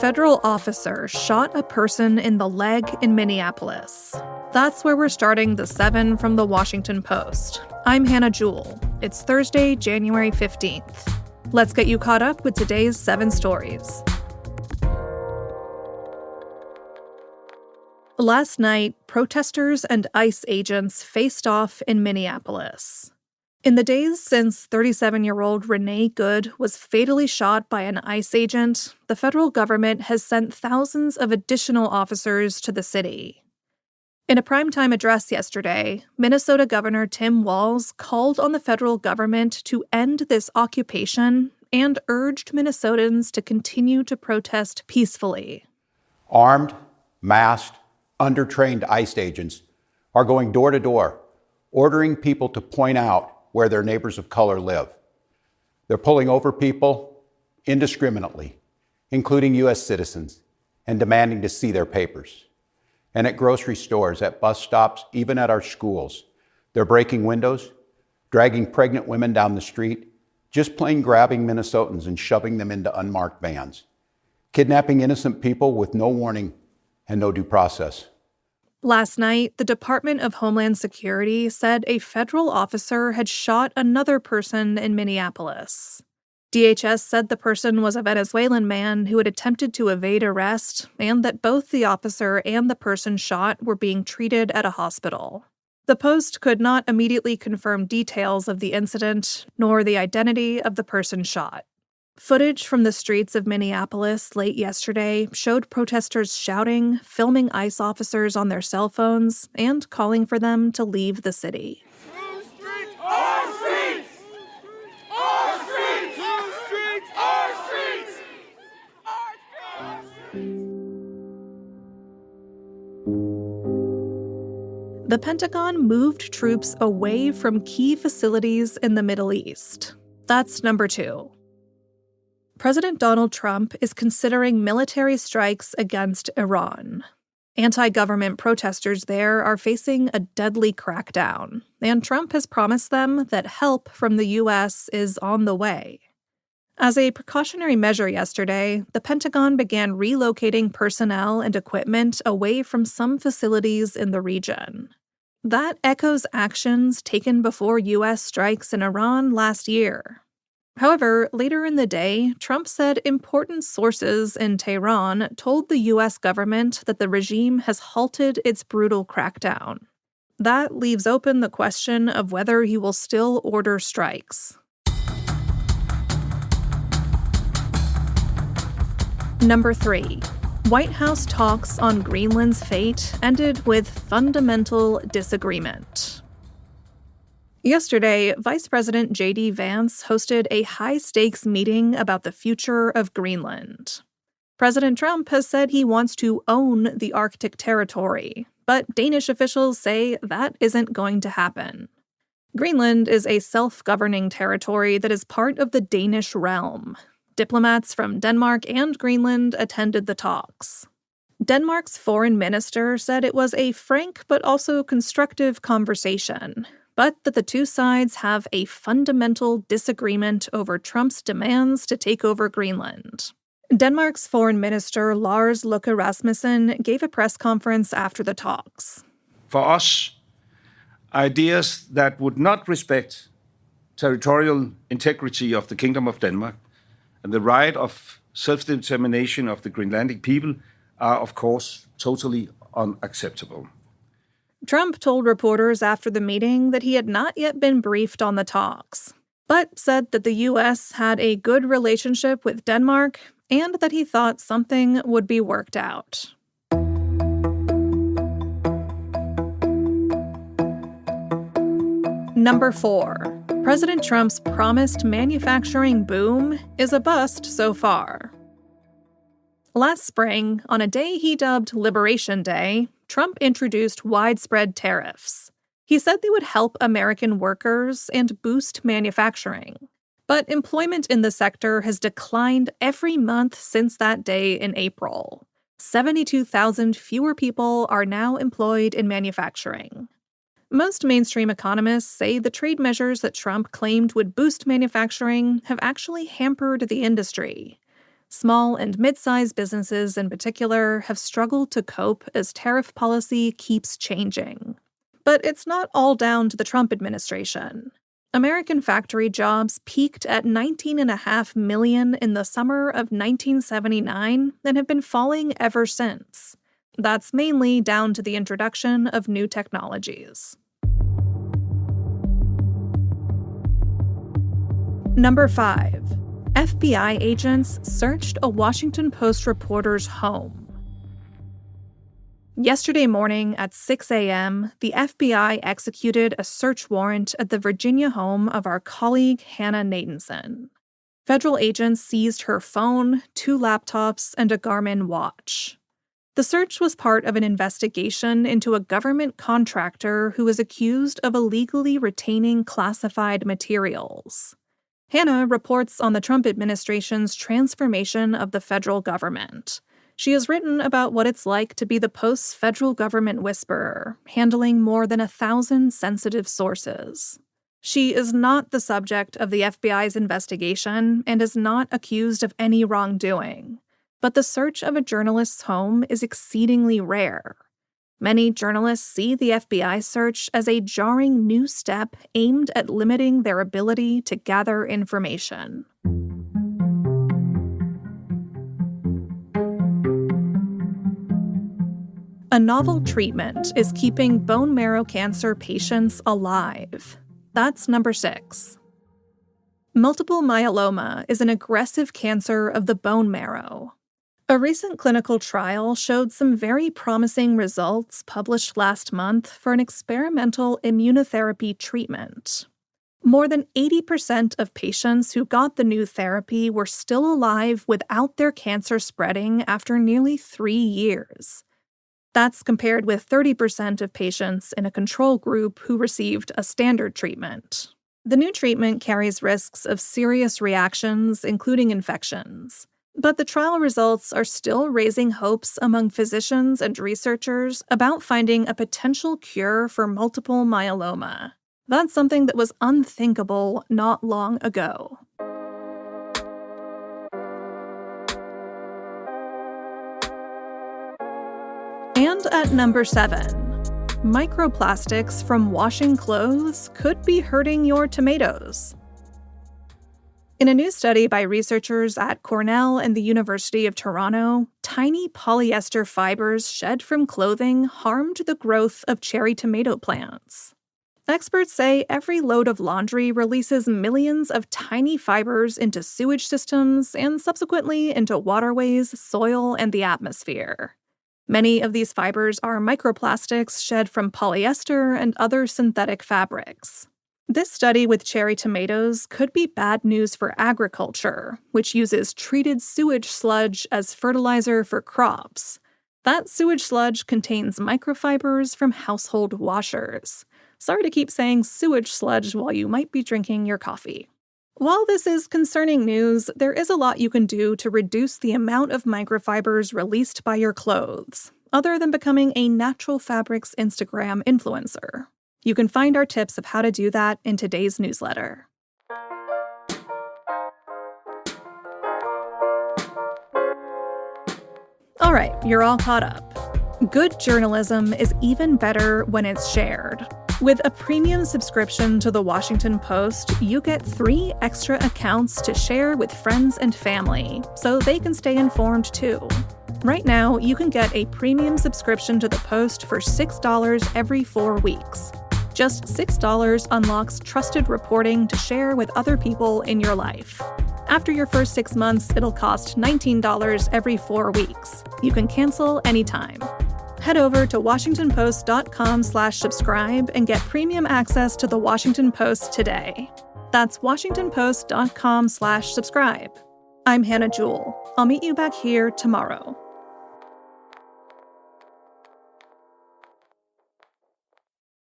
federal officer shot a person in the leg in Minneapolis. That's where we're starting the 7 from the Washington Post. I'm Hannah Jewell. It's Thursday, January 15th. Let's get you caught up with today's 7 stories. Last night, protesters and ICE agents faced off in Minneapolis. In the days since 37-year-old Renee Good was fatally shot by an ICE agent, the federal government has sent thousands of additional officers to the city. In a primetime address yesterday, Minnesota Governor Tim Walz called on the federal government to end this occupation and urged Minnesotans to continue to protest peacefully. Armed, masked, undertrained ICE agents are going door to door, ordering people to point out where their neighbors of color live. They're pulling over people indiscriminately, including U.S. citizens, and demanding to see their papers. And at grocery stores, at bus stops, even at our schools, they're breaking windows, dragging pregnant women down the street, just plain grabbing Minnesotans and shoving them into unmarked vans, kidnapping innocent people with no warning and no due process. Last night, the Department of Homeland Security said a federal officer had shot another person in Minneapolis. DHS said the person was a Venezuelan man who had attempted to evade arrest and that both the officer and the person shot were being treated at a hospital. The Post could not immediately confirm details of the incident nor the identity of the person shot. Footage from the streets of Minneapolis late yesterday showed protesters shouting, filming ICE officers on their cell phones, and calling for them to leave the city. Our streets! Our streets! Our streets! Our streets! Our streets! The Pentagon moved troops away from key facilities in the Middle East. That's number 2. President Donald Trump is considering military strikes against Iran. Anti-government protesters there are facing a deadly crackdown, and Trump has promised them that help from the U.S. is on the way. As a precautionary measure yesterday, the Pentagon began relocating personnel and equipment away from some facilities in the region. That echoes actions taken before U.S. strikes in Iran last year. However, later in the day, Trump said important sources in Tehran told the U.S. government that the regime has halted its brutal crackdown. That leaves open the question of whether he will still order strikes. Number 3. White House talks on Greenland's fate ended with fundamental disagreement. Yesterday, Vice President J.D. Vance hosted a high-stakes meeting about the future of Greenland. President Trump has said he wants to own the Arctic territory, but Danish officials say that isn't going to happen. Greenland is a self-governing territory that is part of the Danish realm. Diplomats from Denmark and Greenland attended the talks. Denmark's foreign minister said it was a frank but also constructive conversation, but that the two sides have a fundamental disagreement over Trump's demands to take over Greenland. Denmark's foreign minister Lars Løkke Rasmussen gave a press conference after the talks. For us, ideas that would not respect territorial integrity of the Kingdom of Denmark and the right of self-determination of the Greenlandic people are, of course, totally unacceptable. Trump told reporters after the meeting that he had not yet been briefed on the talks, but said that the U.S. had a good relationship with Denmark and that he thought something would be worked out. Number 4. President Trump's promised manufacturing boom is a bust so far. Last spring, on a day he dubbed Liberation Day, Trump introduced widespread tariffs. He said they would help American workers and boost manufacturing. But employment in the sector has declined every month since that day in April. 72,000 fewer people are now employed in manufacturing. Most mainstream economists say the trade measures that Trump claimed would boost manufacturing have actually hampered the industry. Small and mid-sized businesses in particular have struggled to cope as tariff policy keeps changing. But it's not all down to the Trump administration. American factory jobs peaked at 19.5 million in the summer of 1979 and have been falling ever since. That's mainly down to the introduction of new technologies. Number 5. FBI agents searched a Washington Post reporter's home. Yesterday morning at 6 a.m., the FBI executed a search warrant at the Virginia home of our colleague Hannah Natanson. Federal agents seized her phone, 2 laptops, and a Garmin watch. The search was part of an investigation into a government contractor who was accused of illegally retaining classified materials. Hannah reports on the Trump administration's transformation of the federal government. She has written about what it's like to be the Post's federal government whisperer, handling more than 1,000 sensitive sources. She is not the subject of the FBI's investigation and is not accused of any wrongdoing. But the search of a journalist's home is exceedingly rare. Many journalists see the FBI search as a jarring new step aimed at limiting their ability to gather information. A novel treatment is keeping bone marrow cancer patients alive. That's number 6. Multiple myeloma is an aggressive cancer of the bone marrow. A recent clinical trial showed some very promising results published last month for an experimental immunotherapy treatment. More than 80% of patients who got the new therapy were still alive without their cancer spreading after nearly 3 years. That's compared with 30% of patients in a control group who received a standard treatment. The new treatment carries risks of serious reactions, including infections. But the trial results are still raising hopes among physicians and researchers about finding a potential cure for multiple myeloma. That's something that was unthinkable not long ago. And at number 7, microplastics from washing clothes could be hurting your tomatoes. In a new study by researchers at Cornell and the University of Toronto, tiny polyester fibers shed from clothing harmed the growth of cherry tomato plants. Experts say every load of laundry releases millions of tiny fibers into sewage systems and subsequently into waterways, soil, and the atmosphere. Many of these fibers are microplastics shed from polyester and other synthetic fabrics. This study with cherry tomatoes could be bad news for agriculture, which uses treated sewage sludge as fertilizer for crops. That sewage sludge contains microfibers from household washers. Sorry to keep saying sewage sludge while you might be drinking your coffee. While this is concerning news, there is a lot you can do to reduce the amount of microfibers released by your clothes, other than becoming a natural fabrics Instagram influencer. You can find our tips of how to do that in today's newsletter. All right, you're all caught up. Good journalism is even better when it's shared. With a premium subscription to The Washington Post, you get 3 extra accounts to share with friends and family, so they can stay informed too. Right now, you can get a premium subscription to the Post for $6 every 4 weeks. Just $6 unlocks trusted reporting to share with other people in your life. After your first 6 months, it'll cost $19 every 4 weeks. You can cancel anytime. Head over to WashingtonPost.com/subscribe and get premium access to The Washington Post today. That's WashingtonPost.com/subscribe. I'm Hannah Jewell. I'll meet you back here tomorrow.